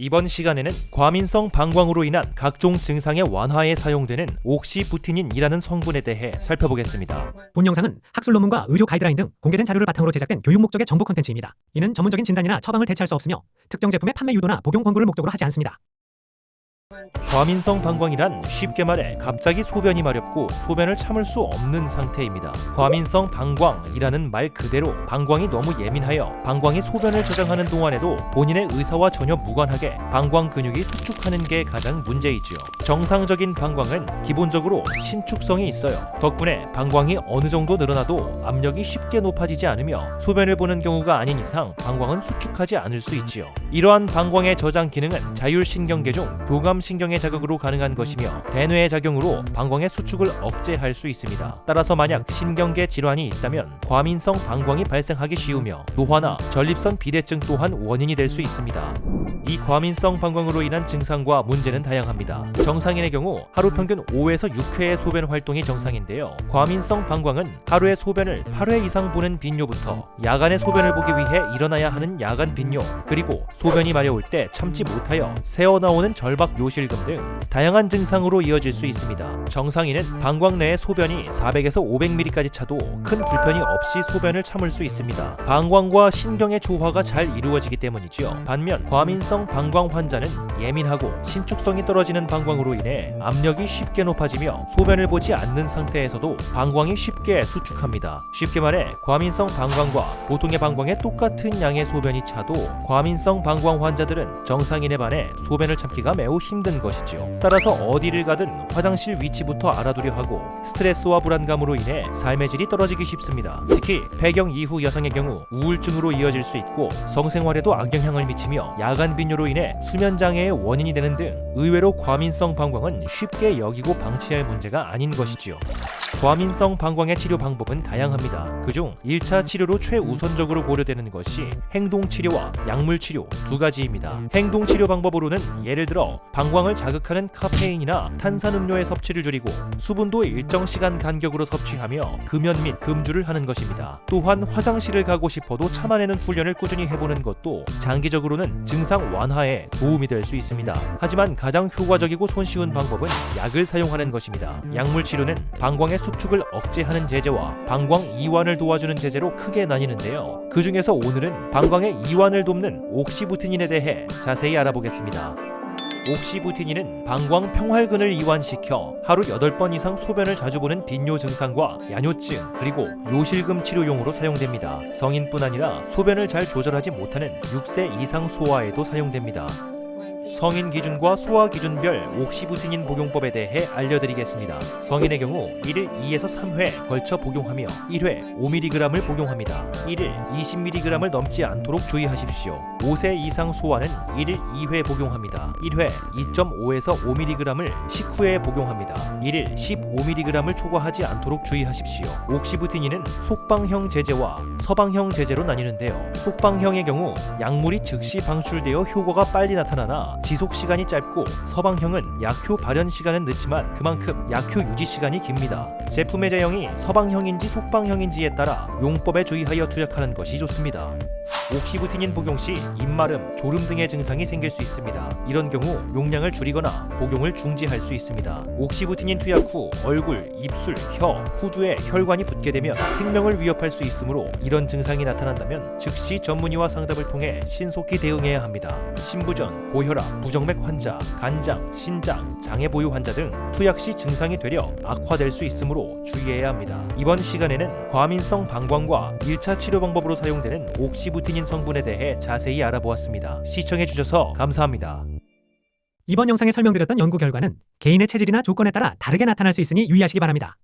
이번 시간에는 과민성 방광으로 인한 각종 증상의 완화에 사용되는 옥시부티닌이라는 성분에 대해 살펴보겠습니다. 본 영상은 학술 논문과 의료 가이드라인 등 공개된 자료를 바탕으로 제작된 교육 목적의 정보 콘텐츠입니다. 이는 전문적인 진단이나 처방을 대체할 수 없으며 특정 제품의 판매 유도나 복용 권고를 목적으로 하지 않습니다. 과민성 방광이란 쉽게 말해 갑자기 소변이 마렵고 소변을 참을 수 없는 상태입니다. 과민성 방광이라는 말 그대로 방광이 너무 예민하여 방광이 소변을 저장하는 동안에도 본인의 의사와 전혀 무관하게 방광 근육이 수축하는 게 가장 문제이지요. 정상적인 방광은 기본적으로 신축성이 있어요. 덕분에 방광이 어느 정도 늘어나도 압력이 쉽게 높아지지 않으며 소변을 보는 경우가 아닌 이상 방광은 수축하지 않을 수 있지요. 이러한 방광의 저장 기능은 자율신경계 중 교감신경의 자극으로 가능한 것이며 대뇌의 작용으로 방광의 수축을 억제할 수 있습니다. 따라서 만약 신경계 질환이 있다면 과민성 방광이 발생하기 쉬우며 노화나 전립선 비대증 또한 원인이 될 수 있습니다. 이 과민성 방광으로 인한 증상과 문제는 다양합니다. 정상인의 경우 하루 평균 5에서 6회의 소변 활동이 정상인데요. 과민성 방광은 하루에 소변을 8회 이상 보는 빈뇨부터 야간에 소변을 보기 위해 일어나야 하는 야간 빈뇨, 그리고 소변이 마려울 때 참지 못하여 새어나오는 절박 요실금 등 다양한 증상으로 이어질 수 있습니다. 정상인은 방광 내의 소변이 400에서 500ml까지 차도 큰 불편이 없이 소변을 참을 수 있습니다. 방광과 신경의 조화가 잘 이루어지기 때문이지요. 반면 과민성 방광 환자는 예민하고 신축성이 떨어지는 방광으로 인해 압력이 쉽게 높아지며 소변을 보지 않는 상태에서도 방광이 쉽게 수축합니다. 쉽게 말해 과민성 방광과 보통의 방광의 똑같은 양의 소변이 차도 과민성 방광 환자들은 정상인에 반해 소변을 참기가 매우 힘든 것이지요. 따라서 어디를 가든 화장실 위치부터 알아두려 하고 스트레스와 불안감으로 인해 삶의 질이 떨어지기 쉽습니다. 특히 폐경 이후 여성의 경우 우울증으로 이어질 수 있고 성생활에도 악영향을 미치며 야간 빈뇨로 인해 수면장애의 원인이 되는 등 의외로 과민성 방광은 쉽게 여기고 방치할 문제가 아닌 것이지요. 과민성 방광의 치료 방법은 다양합니다. 그중 1차 치료로 최우선적으로 고려되는 것이 행동치료와 약물치료 두 가지입니다. 행동치료 방법으로는 예를 들어 방광을 자극하는 카페인이나 탄산음료의 섭취를 줄이고 수분도 일정 시간 간격으로 섭취하며 금연 및 금주를 하는 것입니다. 또한 화장실을 가고 싶어도 참아내는 훈련을 꾸준히 해보는 것도 장기적으로는 증상 완화에 도움이 될 수 있습니다. 하지만 가장 효과적이고 손쉬운 방법은 약을 사용하는 것입니다. 약물치료는 방광의 수축을 억제하는 제제와 방광 이완을 도와주는 제제로 크게 나뉘는데요. 그 중에서 오늘은 방광의 이완을 돕는 옥시부티닌에 대해 자세히 알아보겠습니다. 옥시부티닌은 방광 평활근을 이완시켜 하루 8번 이상 소변을 자주 보는 빈뇨 증상과 야뇨증 그리고 요실금 치료용으로 사용됩니다. 성인뿐 아니라 소변을 잘 조절하지 못하는 6세 이상 소아에도 사용됩니다. 성인 기준과 소아 기준별 옥시부티닌 복용법에 대해 알려드리겠습니다. 성인의 경우 1일 2에서 3회 걸쳐 복용하며 1회 5mg을 복용합니다. 1일 20mg을 넘지 않도록 주의하십시오. 5세 이상 소아는 1일 2회 복용합니다. 1회 2.5에서 5mg을 식후에 복용합니다. 1일 15mg을 초과하지 않도록 주의하십시오. 옥시부티닌은 속방형 제제와 서방형 제제로 나뉘는데요. 속방형의 경우 약물이 즉시 방출되어 효과가 빨리 나타나나 지속시간이 짧고 서방형은 약효 발현 시간은 늦지만 그만큼 약효 유지 시간이 깁니다. 제품의 제형이 서방형인지 속방형인지에 따라 용법에 주의하여 투약하는 것이 좋습니다. 옥시부티닌 복용 시 입마름, 졸음 등의 증상이 생길 수 있습니다. 이런 경우 용량을 줄이거나 복용을 중지할 수 있습니다. 옥시부티닌 투약 후 얼굴, 입술, 혀, 후두에 혈관이 붓게 되면 생명을 위협할 수 있으므로 이런 증상이 나타난다면 즉시 전문의와 상담을 통해 신속히 대응해야 합니다. 신부전, 고혈압, 부정맥 환자, 간장, 신장, 장애 보유 환자 등 투약 시 증상이 되려 악화될 수 있으므로 주의해야 합니다. 이번 시간에는 과민성 방광과 1차 치료 방법으로 사용되는 옥시부티닌 성분에 대해 자세히 알아보았습니다. 시청해주셔서 감사합니다. 이번 영상에 설명드렸던 연구 결과는 개인의 체질이나 조건에 따라 다르게 나타날 수 있으니 유의하시기 바랍니다.